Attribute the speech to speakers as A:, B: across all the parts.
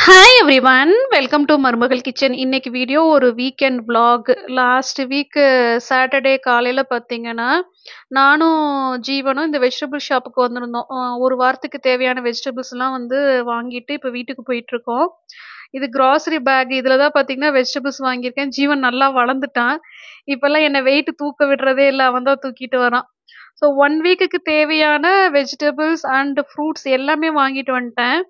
A: Hi everyone, welcome to மருமகள் kitchen. இன்னைக்கு video ஒரு weekend vlog. Last week Saturday காலையில் பார்த்தீங்கன்னா நானும் ஜீவனும் இந்த வெஜிடபிள் ஷாப்புக்கு வந்திருந்தோம். ஒரு வாரத்துக்கு தேவையான வெஜிடபிள்ஸ்லாம் வந்து வாங்கிட்டு இப்போ வீட்டுக்கு போயிட்டுருக்கோம். இது கிராசரி பேக், இதில் தான் பார்த்தீங்கன்னா வெஜிடபிள்ஸ் வாங்கியிருக்கேன். ஜீவன் நல்லா வளர்ந்துட்டான். இப்போல்லாம் என்னை வெயிட் தூக்க விடுறதே இல்லை, அவன் தான் தூக்கிட்டு வரான். ஸோ 1 வீக்குக்கு தேவையான வெஜிடபிள்ஸ் அண்ட் ஃப்ரூட்ஸ் எல்லாமே வாங்கிட்டு வந்துட்டேன்.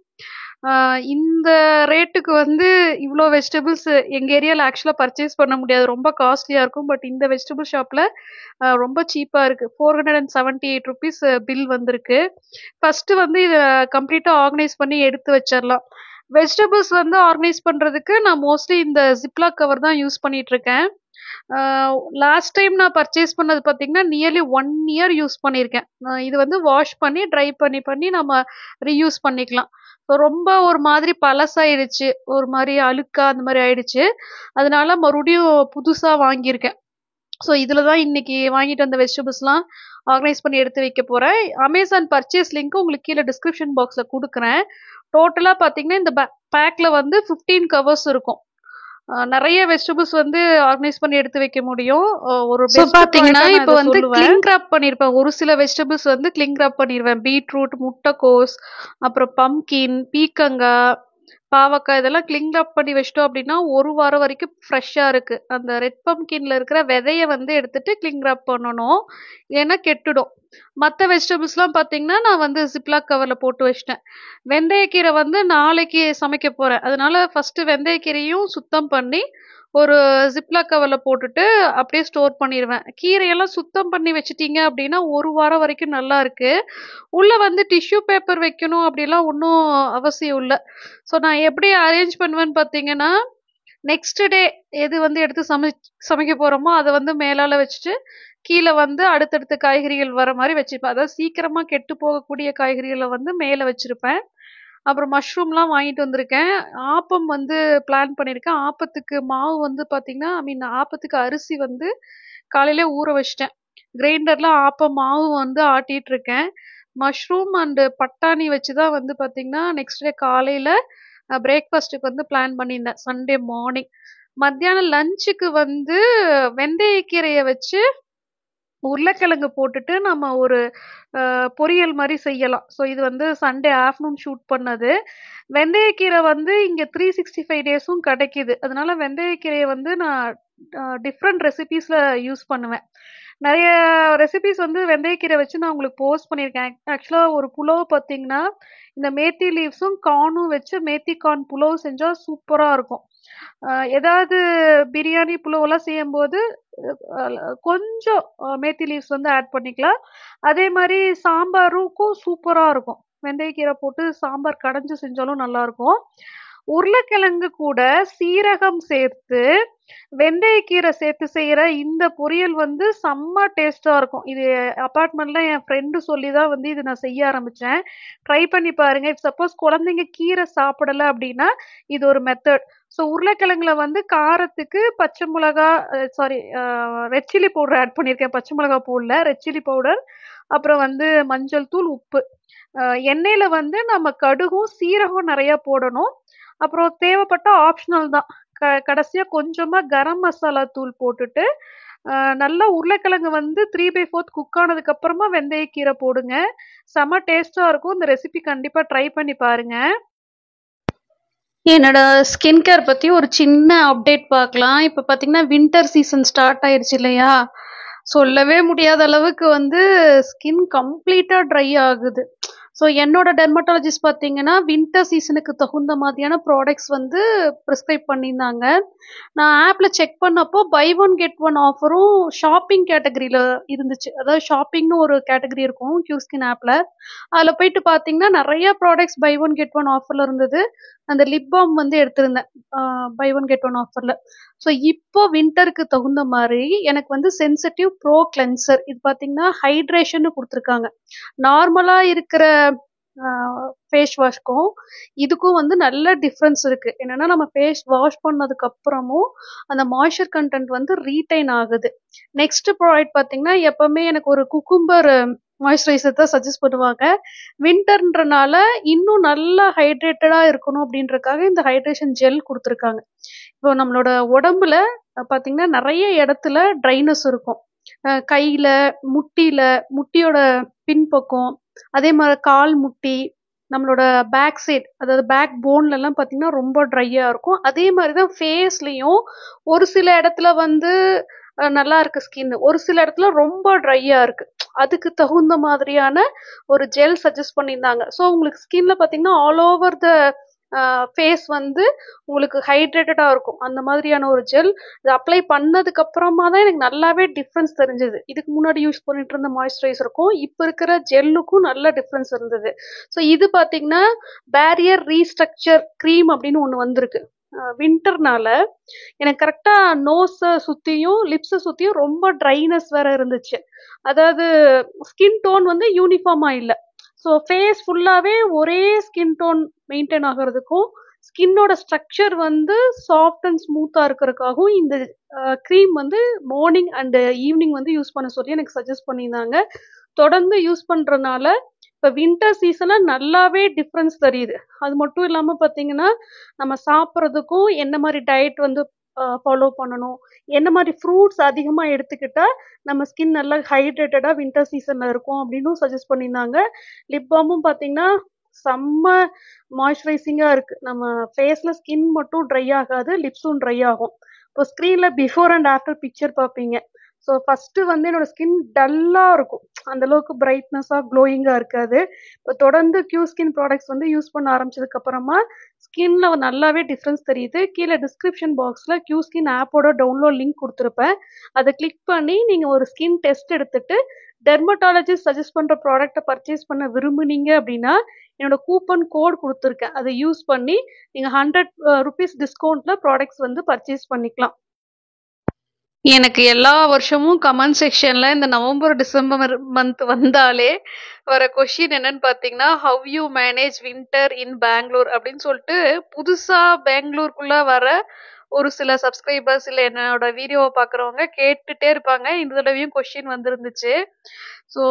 A: இந்த ரேட்டுக்கு வந்து இவ்வளோ வெஜிடபிள்ஸ் எங்கள் ஏரியாவில் ஆக்சுவலாக பர்ச்சேஸ் பண்ண முடியாது, ரொம்ப காஸ்ட்லியாக இருக்கும். பட் இந்த வெஜிடபிள் ஷாப்பில் ரொம்ப சீப்பாக இருக்குது. 478 ருபீஸ் பில் வந்திருக்கு. ஃபஸ்ட்டு வந்து இதை கம்ப்ளீட்டாக ஆர்கனைஸ் பண்ணி எடுத்து வச்சிடலாம். வெஜிடபிள்ஸ் வந்து ஆர்கனைஸ் பண்ணுறதுக்கு நான் மோஸ்ட்லி இந்த ஜிப்லாக் கவர் தான் யூஸ் பண்ணிகிட்ருக்கேன். லாஸ்ட் டைம் நான் பர்ச்சேஸ் பண்ணது பார்த்தீங்கன்னா நியர்லி 1 இயர் யூஸ் பண்ணியிருக்கேன். இது வந்து வாஷ் பண்ணி ட்ரை பண்ணி நம்ம ரீயூஸ் பண்ணிக்கலாம். ரொம்ப ஒரு மாதிரி பழசாயிடுச்சு, ஒரு மாதிரி அழுக்கா அந்த மாதிரி ஆயிடுச்சு. அதனால மறுபடியும் புதுசா வாங்கியிருக்கேன். ஸோ இதில் தான் இன்னைக்கு வாங்கிட்டு வந்த வெஜிடபிள்ஸ்லாம் ஆர்கனைஸ் பண்ணி எடுத்து வைக்க போகிறேன். அமேசான் பர்ச்சேஸ் லிங்க் உங்களுக்கு கீழே டிஸ்கிரிப்ஷன் பாக்ஸில் கொடுக்குறேன். டோட்டலாக பார்த்தீங்கன்னா இந்த பேக்கில் வந்து 15 கவர்ஸ் இருக்கும். நிறைய வெஜிடபிள்ஸ் வந்து ஆர்கனைஸ் பண்ணி எடுத்து வைக்க முடியும். ஒரு பாத்தீங்கன்னா இப்போ வந்து கிளிங் கிராப் பண்ணிருப்பேன். ஒரு சில வெஜிடபிள்ஸ் வந்து கிளிங் கிராப் பண்ணிடுவேன். பீட்ரூட், முட்டைக்கோஸ், அப்புறம் பம்கின், பீக்கங்காய், பாவக்காய் இதெல்லாம் கிளிங் கிராப் பண்ணி வச்சிட்டோம் அப்படின்னா ஒரு வாரம் வரைக்கும் ஃப்ரெஷ்ஷாக இருக்கு. அந்த ரெட் பம்கின்ல இருக்கிற விதைய வந்து எடுத்துட்டு கிளிங் கிராப் பண்ணணும், ஏன்னா கெட்டுடும். மற்ற வெஜிடபிள்ஸ்லாம் பார்த்தீங்கன்னா நான் வந்து ஜிப்லாக் கவரில் போட்டு வச்சிட்டேன். வெந்தயக்கீரை வந்து நாளைக்கு சமைக்க போகிறேன். அதனால ஃபஸ்ட்டு வெந்தயக்கீரையும் சுத்தம் பண்ணி ஒரு ஜிப்லாக் கவரில் போட்டுட்டு அப்படியே ஸ்டோர் பண்ணிடுவேன். கீரையெல்லாம் சுத்தம் பண்ணி வச்சிட்டீங்க அப்படின்னா ஒரு வாரம் வரைக்கும் நல்லா இருக்கு. உள்ளே வந்து டிஷ்யூ பேப்பர் வைக்கணும் அப்படிலாம் ஒன்றும் அவசியம் இல்லை. ஸோ நான் எப்படி அரேஞ்ச் பண்ணுவேன்னு பார்த்தீங்கன்னா, நெக்ஸ்ட் டே எது வந்து எடுத்து சமைக்க போகிறோமோ அதை வந்து மேலால் வச்சுட்டு கீழே வந்து அடுத்தடுத்த காய்கறிகள் வர மாதிரி வச்சுப்பேன். அதாவது சீக்கிரமாக கெட்டு போகக்கூடிய காய்கறிகளை வந்து மேலே வச்சுருப்பேன். அப்புறம் மஷ்ரூம்லாம் வாங்கிட்டு வந்திருக்கேன். ஆப்பம் வந்து பிளான் பண்ணியிருக்கேன். ஆப்பத்துக்கு மாவு வந்து பார்த்தீங்கன்னா, ஆப்பத்துக்கு அரிசி வந்து காலையிலே ஊற வச்சிட்டேன். கிரைண்டரில் ஆப்பம் மாவு வந்து ஆட்டிகிட்டு இருக்கேன். மஷ்ரூம் அண்டு பட்டாணி வச்சு தான் வந்து பார்த்தீங்கன்னா நெக்ஸ்ட் டே காலையில் பிரேக்ஃபாஸ்ட்டுக்கு வந்து பிளான் பண்ணியிருந்தேன், சண்டே மார்னிங். மத்தியானம் லஞ்சுக்கு வந்து வெந்தயக்கீரையை வச்சு உருளைக்கிழங்கு போட்டுட்டு நம்ம ஒரு பொரியல் மாதிரி செய்யலாம். ஸோ இது வந்து சண்டே ஆஃப்டர்நூன் ஷூட் பண்ணது. வெந்தயக்கீரை வந்து இங்கே 365 டேஸும் கிடைக்கிது. அதனால வெந்தயக்கீரையை வந்து நான் டிஃப்ரெண்ட் ரெசிபீஸில் யூஸ் பண்ணுவேன். நிறைய ரெசிபீஸ் வந்து வெந்தயக்கீரை வச்சு நான் உங்களுக்கு போஸ்ட் பண்ணியிருக்கேன். ஆக்சுவலாக ஒரு புலவு பார்த்தீங்கன்னா இந்த மேத்தி லீவ்ஸும் கார்னும் வச்சு மேத்தி கார்ன் புலவு செஞ்சால் சூப்பராக இருக்கும். ஏதாவது பிரியாணி புலவெல்லாம் செய்யும்போது கொஞ்சம் மேத்தி லீவ்ஸ் வந்து ஆட் பண்ணிக்கலாம். அதே மாதிரி சாம்பாருக்கும் சூப்பராக இருக்கும். வெந்தயக்கீரை போட்டு சாம்பார் கடைஞ்சு செஞ்சாலும் நல்லா இருக்கும். உருளைக்கிழங்கு கூட சீரகம் சேர்த்து வெந்தயக்கீரை சேர்த்து செய்கிற இந்த பொரியல் வந்து செம்ம டேஸ்ட்டாக இருக்கும். இது அப்பார்ட்மெண்ட்ல என் ஃப்ரெண்டு சொல்லி தான் வந்து இது நான் செய்ய ஆரம்பித்தேன். ட்ரை பண்ணி பாருங்க. இஃப் சப்போஸ் குழந்தைங்க கீரை சாப்பிடலை அப்படின்னா இது ஒரு மெத்தட். ஸோ உருளைக்கிழங்குல வந்து காரத்துக்கு பச்சை மிளகா, sorry, red chilli powder add பண்ணியிருக்கேன். பச்சை மிளகா போடல, ரெட் சில்லி பவுடர், அப்புறம் வந்து மஞ்சள் தூள், உப்பு. எண்ணெயில் வந்து நம்ம கடுகும் சீரகம் நிறையா போடணும். அப்புறம் தேவைப்பட்ட ஆப்ஷனல் தான். கடைசியாக கொஞ்சமாக கரம் மசாலா தூள் போட்டுட்டு நல்லா உருளைக்கிழங்கு வந்து 3/4 குக் ஆனதுக்கு அப்புறமா வெந்தயக்கீரை போடுங்க. செம டேஸ்டாக இருக்கும். இந்த ரெசிபி கண்டிப்பாக ட்ரை பண்ணி பாருங்க. என்னோட ஸ்கின் கேர் பற்றி ஒரு சின்ன அப்டேட் பார்க்கலாம். இப்போ பார்த்தீங்கன்னா வின்டர் சீசன் ஸ்டார்ட் ஆயிடுச்சு இல்லையா? சொல்லவே முடியாத அளவுக்கு வந்து ஸ்கின் கம்ப்ளீட்டாக ட்ரை ஆகுது. ஸோ என்னோட டெர்மட்டாலஜிஸ்ட் பார்த்தீங்கன்னா வின்டர் சீசனுக்கு தகுந்த மாதிரியான ப்ராடக்ட்ஸ் வந்து ப்ரிஸ்கிரைப் பண்ணியிருந்தாங்க. நான் ஆப்பில் செக் பண்ணப்போ பை ஒன் கெட் ஒன் ஆஃபரும் ஷாப்பிங் கேட்டகரியில் இருந்துச்சு. அதாவது ஷாப்பிங்னு ஒரு கேட்டகரி இருக்கும் கியூஸ்கின் ஆப்பில். அதில் போயிட்டு பார்த்தீங்கன்னா நிறைய products buy one get one ஆஃபரில் இருந்தது. அந்த லிப் பாம் வந்து எடுத்திருந்தேன் பை ஒன் கெட் ஒன் ஆஃபரில். ஸோ இப்போ வின்டருக்கு தகுந்த மாதிரி எனக்கு வந்து சென்சிட்டிவ் ப்ரோ கிளென்சர் இது பார்த்தீங்கன்னா ஹைட்ரேஷன் கொடுத்துருக்காங்க. நார்மலாக இருக்கிற ஃபேஸ் வாஷ்க்கும் இதுக்கும் வந்து நல்ல டிஃப்ரென்ஸ் இருக்குது. என்னென்னா நம்ம ஃபேஸ் வாஷ் பண்ணதுக்கு அப்புறமும் அந்த மாய்ஸ்சர் கண்டென்ட் வந்து ரீட்டைன் ஆகுது. நெக்ஸ்ட் ப்ராடக்ட் பார்த்தீங்கன்னா எப்போவுமே எனக்கு ஒரு குக்கும்பர் மாய்ஸ்சரைசர் தான் சஜஸ்ட் பண்ணுவாங்க. வின்டர்ன்றனால இன்னும் நல்லா ஹைட்ரேட்டடா இருக்கணும் அப்படின்றதுக்காக இந்த ஹைட்ரேஷன் ஜெல் குடுத்துருக்காங்க. இப்போ நம்மளோட உடம்புல பார்த்தீங்கன்னா, நெறைய இடத்துல ட்ரைனஸ் இருக்கும். கையில, முட்டியில, முட்டியோட பின்பக்கம், அதே மாரி கால் முட்டி, நம்மளோட பேக் சைட் அதாவது பேக் போன்லலாம் பார்த்தீங்கன்னா, ரொம்ப ட்ரையா இருக்கும். அதே மாரி தான் ஃபேஸ்லயும் ஒரு சில இடத்துல வந்து நல்லா இருக்கு ஸ்கின். ஒரு சில இடத்துல ரொம்ப ட்ரையா இருக்கு. அதுக்கு தகுந்த மாதிரியான ஒரு ஜெல் சஜெஸ்ட் பண்ணியிருந்தாங்க. ஸோ உங்களுக்கு ஸ்கின்ல பார்த்தீங்கன்னா, ஆல் ஓவர் த ஃபேஸ் வந்து உங்களுக்கு ஹைட்ரேட்டடா இருக்கும். அந்த மாதிரியான ஒரு ஜெல். இது அப்ளை பண்ணதுக்கு அப்புறமா தான் எனக்கு நல்லாவே டிஃபரன்ஸ் தெரிஞ்சது. இதுக்கு முன்னாடி யூஸ் பண்ணிட்டு இருந்த மாய்ஸ்சரைசருக்கும், இப்ப இருக்கிற ஜெல்லுக்கும் நல்ல டிஃபரன்ஸ் இருந்தது. ஸோ இது பார்த்தீங்கன்னா, பேரியர் ரீஸ்ட்ரக்சர் கிரீம் அப்படின்னு ஒண்ணு வந்திருக்கு. வின்டர்னால எனக்கு கரெக்டா நோஸ சுத்தியும், லிப்ஸ சுத்தியும் ரொம்ப ட்ரைனஸ் வேற இருந்துச்சு. அதாவது ஸ்கின் டோன் வந்து யூனிஃபார்மா இல்ல. ஸோ ஃபேஸ் ஃபுல்லாவே ஒரே ஸ்கின் டோன் மெயின்டெயின் ஆகுறதுக்கும், ஸ்கின்னோட ஸ்ட்ரக்சர் வந்து சாஃப்ட் அண்ட் ஸ்மூத்தா இருக்கறதுக்காகவும் இந்த கிரீம் வந்து மார்னிங் அண்ட் ஈவினிங் வந்து யூஸ் பண்ண சொல்லி எனக்கு சஜெஸ்ட் பண்ணியிருந்தாங்க. தொடர்ந்து யூஸ் பண்றனால இப்ப வின்டர் சீசன்ல நல்லாவே டிஃபரன்ஸ் தெரியுது. அது மட்டும் இல்லாம பார்த்தீங்கன்னா, நம்ம சாப்பிடுறதுக்கும் என்ன மாரி டயட் வந்து ஃபாலோ பண்ணணும், என்ன மாரி ஃப்ரூட்ஸ் அதிகமா எடுத்துக்கிட்டா நம்ம ஸ்கின் நல்லா ஹைட்ரேட்டடா வின்டர் சீசன்ல இருக்கும் அப்படின்னும் சஜெஸ்ட் பண்ணியிருந்தாங்க. லிப் பாமும் பார்த்தீங்கன்னா, செம்ம மாய்ஸ்சரைசிங்கா இருக்கு. நம்ம ஃபேஸ்ல ஸ்கின் மட்டும் ட்ரை ஆகாது, லிப்ஸும் ட்ரை ஆகும். இப்போ ஸ்க்ரீன்ல பிஃபோர் அண்ட் ஆஃப்டர் பிக்சர் பார்ப்பீங்க. ஸோ ஃபர்ஸ்ட் வந்து என்னோட ஸ்கின் டல்லா இருக்கும். அந்த அளவுக்கு பிரைட்னஸா, க்ளோயிங்கா இருக்காது. இப்போ தொடர்ந்து ஸ்கின் ப்ராடக்ட்ஸ் வந்து யூஸ் பண்ண ஆரம்பிச்சதுக்கு அப்புறமா ஸ்கின்ல நல்லாவே டிஃபரன்ஸ் தெரியுது. கீழே டிஸ்கிரிப்ஷன் பாக்ஸ்ல ஸ்கின் ஆப்போட டவுன்லோட் லிங்க் குடுத்துருப்பேன். அதை கிளிக் பண்ணி நீங்க ஒரு ஸ்கின் டெஸ்ட் எடுத்துட்டு டெர்மட்டாலஜிஸ்ட் சஜெஸ்ட் பண்ற ப்ராடக்ட்டை பர்ச்சேஸ் பண்ண விரும்புனீங்க அப்படின்னா, என்னோட கூப்பன் கோட் குடுத்துருக்கேன். அதை யூஸ் பண்ணி நீங்க 100 ரூபீஸ் டிஸ்கவுண்ட்ல ப்ராடக்ட்ஸ் வந்து பர்ச்சேஸ் பண்ணிக்கலாம். எனக்கு எல்லா வருஷமும் கமெண்ட் செக்ஷன்ல இந்த நவம்பர், டிசம்பர் மந்த் வந்தாலே வர கொஸ்டின் என்னன்னு பார்த்தீங்கன்னா, "ஹவ் யூ மேனேஜ் வின்டர் இன் பெங்களூர்?" அப்படின்னு சொல்லிட்டு புதுசா பெங்களூருக்குள்ள வர ஒரு சில சப்ஸ்கிரைபர்ஸ் இல்ல என்னோட வீடியோவை பார்க்குறவங்க கேட்டுட்டே இருப்பாங்க. இந்த தடவையும் கொஸ்டின் வந்திருந்துச்சு. ஸோ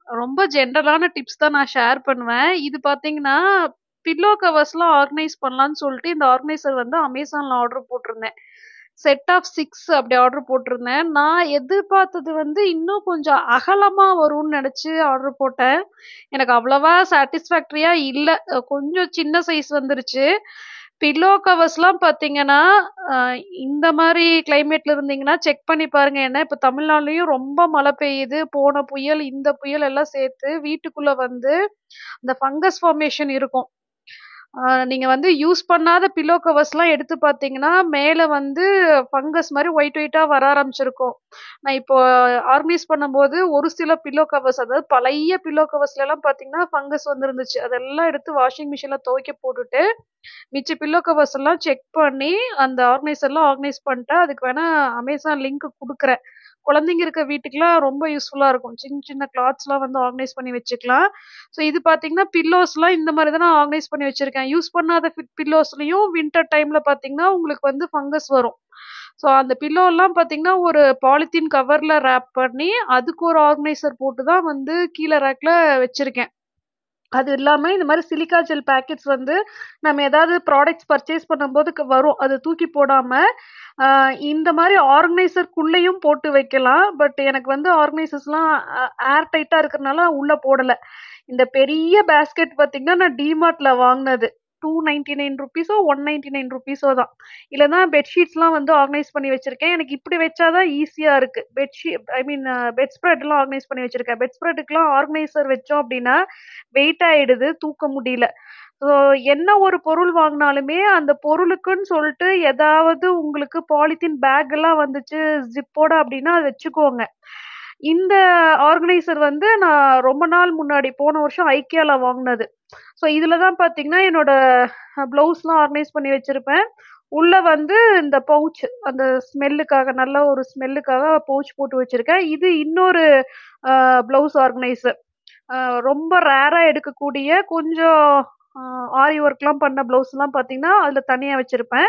A: ரொம்ப ஜென்ரலான டிப்ஸ் தான் நான் ஷேர் பண்ணுவேன். இது பார்த்தீங்கன்னா, பில்லோ கவர்ஸ்லாம் ஆர்கனைஸ் பண்ணலான்னு சொல்லிட்டு இந்த ஆர்கனைசர் வந்து அமேசான்ல ஆர்டர் போட்டிருந்தேன். செட் ஆஃப் 6 அப்படி ஆர்டர் போட்டிருந்தேன். நான் எதிர்பார்த்தது வந்து இன்னும் கொஞ்சம் அகலமா வரும்னு நெனச்சு ஆர்டர் போட்டேன். எனக்கு அவ்வளவா சாட்டிஸ்ஃபேக்டரியா இல்ல. கொஞ்சம் சின்ன சைஸ் வந்துருச்சு. பில்லோ கவர்ஸ்லாம் பார்த்தீங்கன்னா, அ இந்த மாரி கிளைமேட்ல இருந்தீங்கன்னா செக் பண்ணி பாருங்க. ஏன்னா இப்ப தமிழ்நாடுலயும் ரொம்ப மழை பெய்யுது. போன புயல், இந்த புயல் எல்லாம் சேர்த்து வீட்டுக்குள்ள வந்து இந்த ஃபங்கஸ் ஃபார்மேஷன் இருக்கும். நீங்க வந்து யூஸ் பண்ணாத பில்லோ கவர்ஸ்லாம் எடுத்து பார்த்தீங்கன்னா, மேல வந்து ஃபங்கஸ் மாரி ஒயிட் ஒயிட்டா வர ஆரம்பிச்சிருக்கும். நான் இப்போ ஆர்கனைஸ் பண்ணும்போது ஒரு சில பில்லோ கவர்ஸ் அதாவது பழைய பில்லோ கவர்ஸ்லலாம் பார்த்தீங்கன்னா, ஃபங்கஸ் வந்திருந்துச்சு. அதெல்லாம் எடுத்து வாஷிங் மிஷின்ல துவைக்க போட்டுட்டு, மிச்ச பில்லோ கவர்ஸ் எல்லாம் செக் பண்ணி, அந்த ஆர்கனைசர்லாம் ஆர்கனைஸ் பண்ணிட்டேன். அதுக்கு வேணா அமேசான் லிங்க் குடுக்குறேன். குழந்தைங்க இருக்க வீட்டுக்குலாம் ரொம்ப யூஸ்ஃபுல்லா இருக்கும். சின்ன சின்ன கிளாத்ஸ்லாம் வந்து ஆர்கனைஸ் பண்ணி வச்சுக்கலாம். ஸோ இது பார்த்தீங்கன்னா, பில்லோஸ்லாம் இந்த மாரி தான் நான் ஆர்கனைஸ் பண்ணி வச்சிருக்கேன். யூஸ் பண்ணாத பில்லோஸ்லயும் வின்டர் டைம்ல பார்த்தீங்கன்னா, உங்களுக்கு வந்து ஃபங்கஸ் வரும். ஸோ அந்த பில்லோலாம் பார்த்தீங்கன்னா, ஒரு பாலித்தீன் கவர்ல ராப் பண்ணி, அதுக்கு ஒரு ஆர்கனைசர் போட்டு தான் வந்து கீழ ரேக்ல வச்சிருக்கேன். அது இல்லாம இந்த மாரி சிலிக்கா ஜெல் பாக்கெட்ஸ் வந்து நம்ம ஏதாவது ப்ராடக்ட்ஸ் பர்ச்சேஸ் பண்ணும்போது வரும். அது தூக்கி போடாம, அ இந்த மாரி ஆர்கனைசர்க்குள்ளேயும் போட்டு வைக்கலாம். பட் எனக்கு வந்து ஆர்கனைசர்ஸ்லாம் ஏர் டைட்டா இருக்கறனால உள்ள போடல. இந்த பெரிய பாஸ்கெட் பார்த்தீங்கன்னா, நான் டிமார்ட்ல வாங்குனது. ₹299 ₹199 தான். இல்லன்னா பெட்ஷீட்ஸ்லாம் வந்து ஆர்கனைஸ் பண்ணி வச்சிருக்கேன். எனக்கு இப்படி வச்சா தான் ஈஸியா இருக்கு. ஐ மீன் பெட் ஸ்ப்ரெட்லாம் ஆர்கனைஸ் பண்ணி வச்சிருக்கேன். பெட் ஸ்ப்ரெடுக்குலாம் ஆர்கனைசர் வச்சோம் அப்படின்னா, வெயிட் ஆயிடுது. தூக்க முடியல. ஸோ என்ன ஒரு பொருள் வாங்குனாலுமே, அந்த பொருளுக்குன்னு சொல்ட்டு ஏதாவது உங்களுக்கு பாலித்தீன் பேக் எல்லாம் வந்துச்சு ஜிப்போட அப்படின்னா, அத வச்சுக்கோங்க. இந்த ஆர்கனைசர் வந்து நான் ரொம்ப நாள் முன்னாடி போன வருஷம் ஐக்கியால வாங்குனது. ஸோ இதுல தான் பார்த்தீங்கன்னா, என்னோட ப்ளவுஸ்லாம் ஆர்கனைஸ் பண்ணி வச்சிருப்பேன். உள்ள வந்து இந்த பவுச் அந்த ஸ்மெல்லுக்காக நல்ல ஒரு ஸ்மெல்லுக்காக பவுச் போட்டு வச்சிருக்கேன். இது இன்னொரு ப்ளவுஸ் ஆர்கனைசர். அ ரொம்ப ரேரா எடுக்கக்கூடிய கொஞ்சம் ஆரி ஒர்க்லாம் பண்ண ப்ளவுஸ்லாம் பார்த்தீங்கன்னா, அதுல தனியா வச்சிருப்பேன்.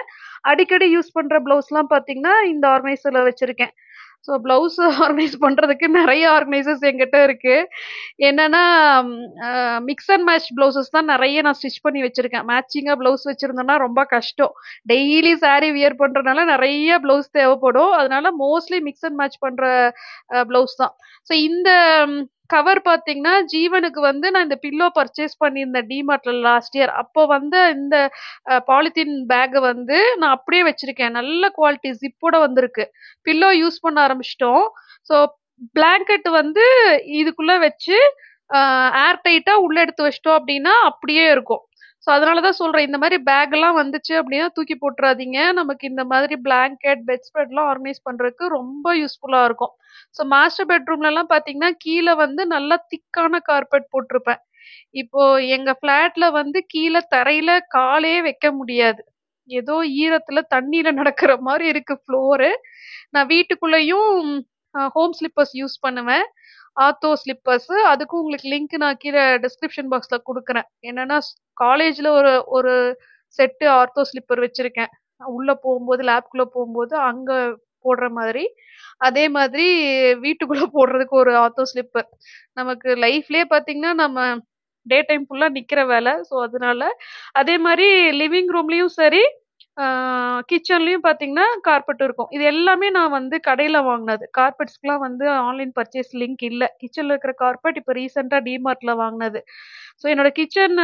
A: அடிக்கடி யூஸ் பண்ற ப்ளவுஸ்லாம் பார்த்தீங்கன்னா, இந்த ஆர்கனைசர்ல வச்சிருக்கேன். ஸோ ப்ளவுஸ் ஆர்கனைஸ் பண்றதுக்கு நெறைய ஆர்கனைசர்ஸ் என்கிட்ட இருக்கு. என்னன்னா மிக்ஸ் அண்ட் மேட்ச் ப்ளவுசஸ் தான் நெறைய நான் ஸ்டிச் பண்ணி வச்சிருக்கேன். மேட்சிங்கா ப்ளவுஸ் வச்சிருந்தோம்னா ரொம்ப கஷ்டம். டெய்லி சாரி வியர் பண்றதுனால நெறைய ப்ளவுஸ் தேவைப்படும். அதனால மோஸ்ட்லி மிக்ஸ் அண்ட் மேட்ச் பண்ற ப்ளவுஸ் தான். ஸோ இந்த கவர் பார்த்தீங்கன்னா, ஜீவனுக்கு வந்து நான் இந்த பில்லோ பர்ச்சேஸ் பண்ணியிருந்தேன் டிமார்ட்ல லாஸ்ட் இயர். அப்போ வந்து இந்த பாலித்தீன் பேக்க வந்து நான் அப்படியே வச்சிருக்கேன். நல்ல குவாலிட்டி ஜிப்போட வந்திருக்கு. பில்லோ யூஸ் பண்ண ஆரம்பிச்சிட்டோம். ஸோ பிளாங்கெட் வந்து இதுக்குள்ள வச்சு ஏர் டைட்டா உள்ள எடுத்து வச்சிட்டோம் அப்படின்னா அப்படியே இருக்கும். ஸோ அதனால தான் சொல்றேன், இந்த மாதிரி பேக் எல்லாம் வந்துச்சு அப்படின்னா தூக்கி போட்டுறாதீங்க. நமக்கு இந்த மாதிரி பிளாங்கெட், பெட் ஸ்ப்ரெட்லாம் ஆர்கனைஸ் பண்றதுக்கு ரொம்ப யூஸ்ஃபுல்லா இருக்கும். ஸோ மாஸ்டர் பெட்ரூம்ல எல்லாம் பாத்தீங்கன்னா கீழே வந்து நல்லா திக்கான கார்பெட் போட்டிருப்பேன். இப்போ எங்க ஃபிளாட்ல வந்து கீழே தரையில காலே வைக்க முடியாது. ஏதோ ஈரத்துல தண்ணியில நடக்கிற மாதிரி இருக்கு ஃப்ளோரு. நான் வீட்டுக்குள்ளேயும் ஹோம் ஸ்லிப்பர்ஸ் யூஸ் பண்ணுவேன். Ortho slippers. அதுக்கும் உங்களுக்கு லிங்க் நான் கீழே டிஸ்கிரிப்ஷன் பாக்ஸ்ல கொடுக்குறேன். என்னன்னா காலேஜ்ல ஒரு ஒரு செட்டு ஆர்த்தோ ஸ்லிப்பர் வச்சிருக்கேன். உள்ள போகும்போது லேப்குள்ள போகும்போது அங்க போடுற மாதிரி. அதே மாதிரி வீட்டுக்குள்ள போடுறதுக்கு ஒரு ஆர்த்தோ ஸ்லிப்பர். நமக்கு லைஃப்லயே பாத்தீங்கன்னா நம்ம டே டைம் ஃபுல்லா நிக்கிற வேலை. ஸோ அதனால அதே மாதிரி லிவிங் ரூம்லயும் சரி, கிச்சன்லயும் பாத்தீங்கன்னா கார்பெட் இருக்கும். இது எல்லாமே நான் வந்து கடையில வாங்கினது. கார்பெட்ஸ்க்குலாம் வந்து ஆன்லைன் பர்ச்சேஸ் லிங்க் இல்ல. கிச்சன்ல இருக்கிற கார்பெட் இப்ப ரீசெண்டா டிமார்ட்ல வாங்கினது. ஸோ என்னோட கிச்சன்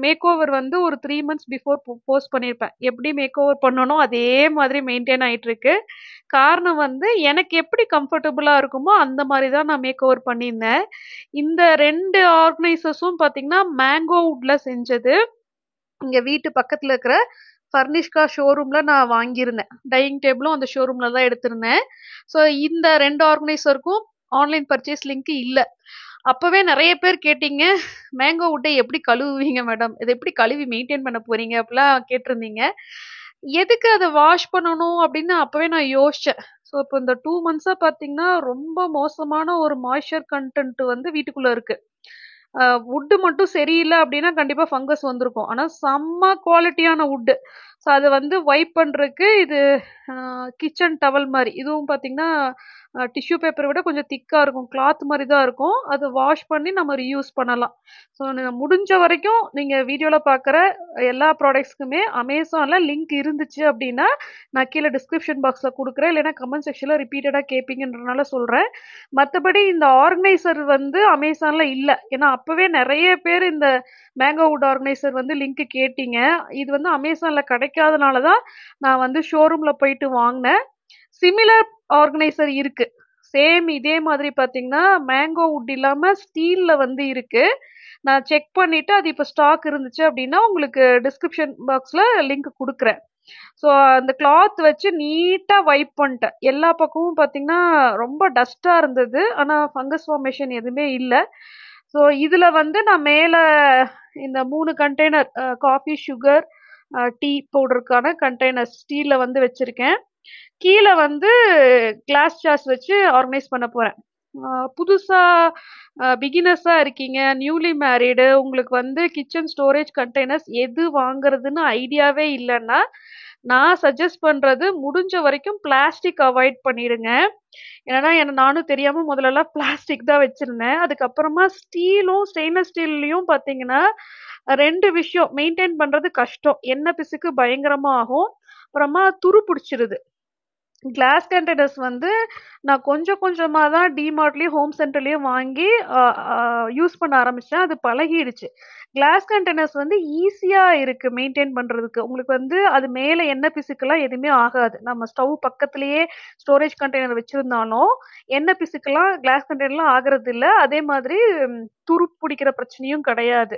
A: மேக் ஓவர் வந்து ஒரு 3 மந்த்ஸ் பிஃபோர் போஸ்ட் பண்ணியிருப்பேன். எப்படி மேக் ஓவர் பண்ணனோ அதே மாதிரி மெயின்டைன் ஆயிட்டு இருக்கு. காரணம் வந்து எனக்கு எப்படி கம்ஃபர்டபுளா இருக்குமோ அந்த மாதிரி தான் நான் மேக் ஓவர் பண்ணியிருந்தேன். இந்த 2 ஆர்கனைசர்ஸும் பாத்தீங்கன்னா மேங்கோ வுட்ல செஞ்சது. இங்க வீட்டு பக்கத்துல இருக்கிற ஃபர்னிஷ்கா ஷோரூம்ல நான் வாங்கியிருந்தேன். டைனிங் டேபிளும் அந்த ஷோரூம்ல தான் எடுத்திருந்தேன். ஸோ இந்த 2 ஆர்கனைசருக்கும் ஆன்லைன் பர்ச்சேஸ் லிங்க் இல்ல. அப்பவே நெறைய பேர் கேட்டீங்க, மேங்கோ வுட்டை எப்படி கழுவுவீங்க மேடம்? இத எப்படி கழுவி மெயின்டெயின் பண்ண போறீங்க? அப்படிலாம் கேட்டிருந்தீங்க. எதுக்கு அத வாஷ் பண்ணணும் அப்படின்னு அப்பவே நான் யோசிச்சேன். ஸோ இப்போ இந்த 2 மந்த்ஸா பார்த்தீங்கன்னா, ரொம்ப மோசமான ஒரு மாய்ஸ்சர் கன்டென்ட் வந்து வீட்டுக்குள்ள இருக்கு. வுட் மட்டும் சரியில்ல அப்படின்னா கண்டிப்பா ஃபங்கஸ் வந்திருக்கும். ஆனா செம்ம குவாலிட்டியான வுட். ஸோ அத வந்து வைப் பண்றதுக்கு இது கிச்சன் டவல் மாரி. இதுவும் பார்த்தீங்கன்னா, டிஷ்யூ பேப்பரை விட கொஞ்சம் திக்கா இருக்கும். கிளாத் மாரி தான் இருக்கும். அத வாஷ் பண்ணி நம்ம ரீயூஸ் பண்ணலாம். ஸோ முடிஞ்ச வரைக்கும் நீங்க வீடியோல பார்க்குற எல்லா ப்ராடக்ட்ஸ்க்குமே அமேசான்ல லிங்க் இருந்துச்சு அப்படின்னா, நான் கீழே டிஸ்கிரிப்ஷன் பாக்ஸ்ல குடுக்குறேன். இல்லைன்னா கமெண்ட் செக்ஷன்ல ரிப்பீட்டடா கேட்பீங்கன்றனால சொல்றேன். மத்தபடி இந்த ஆர்கனைசர் வந்து அமேசான்ல இல்ல. ஏன்னா அப்பவே நெறைய பேர் இந்த மேங்கோ வுட் ஆர்கனைசர் வந்து லிங்க் கேட்டீங்க. இது வந்து அமேசான்ல கிடைக்காதனால தான் நான் வந்து ஷோரூம்ல போயிட்டு வாங்கினேன். சிமிலர் ஆர்கனைசர் இருக்கு. சேம் இதே மாதிரி பாத்தீங்கன்னா மேங்கோ வுட் இல்லாம ஸ்டீல்ல வந்து இருக்கு. நான் செக் பண்ணிட்டு அது இப்ப ஸ்டாக் இருந்துச்சு அப்படின்னா உங்களுக்கு டிஸ்கிரிப்ஷன் பாக்ஸ்ல லிங்க் கொடுக்குறேன். ஸோ அந்த கிளாத் வச்சு நீட்டா வைப் பண்ணிட்டேன். எல்லா பக்கமும் பாத்தீங்கன்னா ரொம்ப டஸ்டா இருந்தது. ஆனா ஃபங்கஸ் ஃபார்மேஷன் எதுவுமே இல்ல. ஸோ இதுல வந்து நான் மேல இந்த 3 கண்டெய்னர் காஃபி, சுகர், டீ பவுடருக்கான கண்டெய்னர் ஸ்டீல்ல வந்து வச்சிருக்கேன். கீழே வந்து கிளாஸ் ஜார்ஸ் வச்சு ஆர்கனைஸ் பண்ண போறேன். புதுசா பிகினர்ஸா இருக்கீங்க, நியூலி மேரிடு, உங்களுக்கு வந்து கிச்சன் ஸ்டோரேஜ் கண்டெய்னர்ஸ் எது வாங்குறதுன்னு ஐடியாவே இல்லைன்னா நான் சஜஸ்ட் பண்றது முடிஞ்ச வரைக்கும் பிளாஸ்டிக் அவாய்ட் பண்ணிடுங்க. ஏன்னா நானும் தெரியாம முதல்லலாம் பிளாஸ்டிக் தான் வச்சிருந்தேன். அதுக்கப்புறமா ஸ்டீலும் ஸ்டெயின்லெஸ் ஸ்டீல்லையும் பார்த்தீங்கன்னா 2 விஷயம் மெயின்டைன் பண்றது கஷ்டம். எண்ணெய் பிசுக்கு பயங்கரமா ஆகும். அப்புறமா துரு பிடிச்சிருது. கிளாஸ் கண்டெய்னர்ஸ் வந்து நான் கொஞ்சம் கொஞ்சமா தான் டிமார்ட்லயும் ஹோம் சென்டர்லயும் வாங்கி யூஸ் பண்ண ஆரம்பிச்சேன். அது பழகிடுச்சு. கிளாஸ் கண்டெய்னர்ஸ் வந்து ஈஸியா இருக்கு மெயின்டைன் பண்றதுக்கு. உங்களுக்கு வந்து அது மேல எண்ணெய் பிசுக்கெல்லாம் எதுவுமே ஆகாது. நம்ம ஸ்டவ் பக்கத்திலேயே ஸ்டோரேஜ் கண்டெய்னர் வச்சிருந்தாலும் எண்ணெய் பிசுக்கெல்லாம் கிளாஸ் கண்டெய்னர்லாம் ஆகுறது இல்ல. அதே மாதிரி துரு பிடிக்கிற பிரச்சனையும் கிடையாது.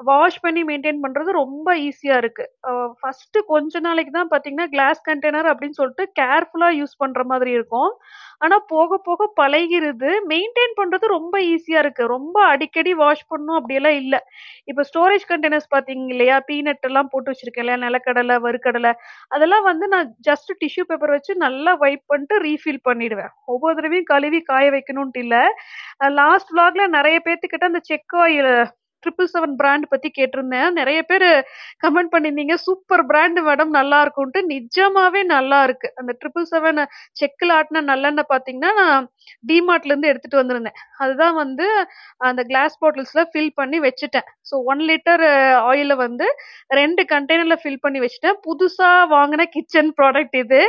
A: வாஷ் பண்ணி மெயின்டைன் பண்றது ரொம்ப ஈஸியா இருக்கு. ஃபர்ஸ்ட் கொஞ்ச நாளைக்கு தான் பாத்தீங்கன்னா கிளாஸ் கண்டெய்னர் அப்படின்னு சொல்லிட்டு கேர்ஃபுல்லா யூஸ் பண்ற மாதிரி இருக்கும். ஆனா போக போக பழகிருது. மெயின்டைன் பண்றது ரொம்ப ஈஸியா இருக்கு. ரொம்ப அடிக்கடி வாஷ் பண்ணணும் அப்படியெல்லாம் இல்ல. இப்ப ஸ்டோரேஜ் கண்டெய்னர்ஸ் பாத்தீங்க இல்லையா, பீனட் எல்லாம் போட்டு வச்சிருக்கேன் இல்லையா, நிலக்கடலை, வறுக்கடலை, அதெல்லாம் வந்து நான் ஜஸ்ட் டிஷ்யூ பேப்பர் வச்சு நல்லா வைப் பண்ணிட்டு ரீஃபில் பண்ணிடுவேன். ஒவ்வொரு தடவையும் கழுவி காய வைக்கணும்ட்டு இல்ல. லாஸ்ட் vlogல நிறைய பேத்துக்கிட்ட அந்த செக் ஆயில் 777 பிராண்ட் பத்தி கேட்டிருந்தேன். நெறைய பேரு கமெண்ட் பண்ணியிருந்தீங்க. சூப்பர் பிராண்ட் மேடம் நல்லா இருக்கும்ன்ட்டு. நிஜமாவே நல்லா இருக்கு. அந்த 777 செக்குல ஆட்டுன நல்லெண்ணெய் பார்த்தீங்கன்னா, நான் டிமார்ட்ல இருந்து எடுத்துட்டு வந்திருந்தேன். அதுதான் வந்து அந்த கிளாஸ் பாட்டில்ஸ்ல ஃபில் பண்ணி வச்சுட்டேன். ஸோ 1 லிட்டர் ஆயில வந்து 2 கண்டெய்னர்ல ஃபில் பண்ணி வச்சுட்டேன். புதுசா வாங்குன கிச்சன் ப்ராடக்ட் இது.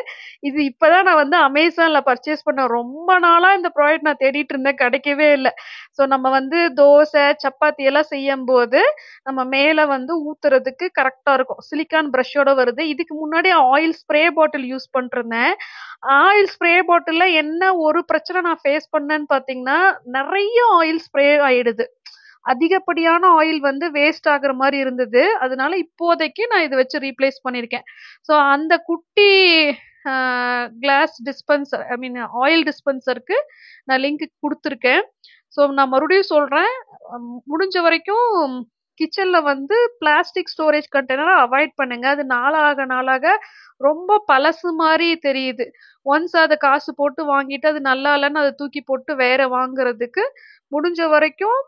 A: இது இப்பதான் நான் வந்து அமேசான்ல பர்ச்சேஸ் பண்ணேன். ரொம்ப நாளா இந்த ப்ராடக்ட் நான் தேடிட்டு இருந்தேன். கிடைக்கவே இல்ல. ஸோ நம்ம வந்து தோசை, சப்பாத்தி எல்லாம் செய்யும்போது நம்ம மேல வந்து ஊத்துறதுக்கு கரெக்டா இருக்கும். சிலிக்கான் பிரஷோட வருது. இதுக்கு முன்னாடி ஆயில் ஸ்ப்ரே பாட்டில் யூஸ் பண்ணிருந்தேன். ஆயில் ஸ்ப்ரே பாட்டில்ல என்ன ஒரு பிரச்சனை நான் ஃபேஸ் பண்ணேன்னு பாத்தீங்கன்னா, நிறைய ஆயில் ஸ்ப்ரே ஆயிடுது. அதிகப்படியான ஆயில் வந்து வேஸ்ட் ஆகுற மாதிரி இருந்தது. அதனால இப்போதைக்கு நான் இதை வச்சு ரீப்ளேஸ் பண்ணிருக்கேன். ஸோ அந்த குட்டி கிளாஸ் டிஸ்பென்சர், ஐ மீன் ஆயில் டிஸ்பென்சருக்கு நான் லிங்க் கொடுத்துருக்கேன். ஸோ நான் மறுபடியும் சொல்றேன், முடிஞ்ச வரைக்கும் கிச்சன்ல வந்து பிளாஸ்டிக் ஸ்டோரேஜ் கண்டெய்னரை அவாய்ட் பண்ணுங்க. அது நாளாக நாளாக ரொம்ப பழசு மாதிரி தெரியுது. ஒன்ஸ் அதை காசு போட்டு வாங்கிட்டு அது நல்லா இல்லைன்னு அதை தூக்கி போட்டு வேற வாங்குறதுக்கு முடிஞ்ச வரைக்கும்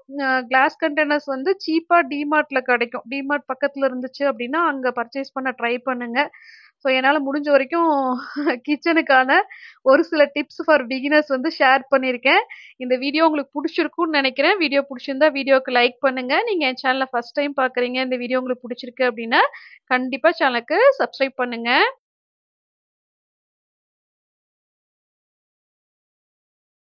A: கிளாஸ் கண்டெய்னர்ஸ் வந்து சீப்பா டிமார்ட்ல கிடைக்கும். டிமார்ட் பக்கத்துல இருந்துச்சு அப்படின்னா அங்க பர்ச்சேஸ் பண்ண ட்ரை பண்ணுங்க. ஸோ என்னால முடிஞ்ச வரைக்கும் கிச்சனுக்கான ஒரு சில டிப்ஸ் ஃபார் பிகினர்ஸ் வந்து ஷேர் பண்ணியிருக்கேன். இந்த வீடியோ உங்களுக்கு பிடிச்சிருக்கும்னு நினைக்கிறேன். வீடியோ பிடிச்சிருந்தா வீடியோக்கு லைக் பண்ணுங்க. நீங்க என் சேனலை ஃபர்ஸ்ட் டைம் பாக்குறீங்க, இந்த வீடியோ உங்களுக்கு பிடிச்சிருக்கு அப்படின்னா கண்டிப்பா சேனலுக்கு சப்ஸ்கிரைப் பண்ணுங்க.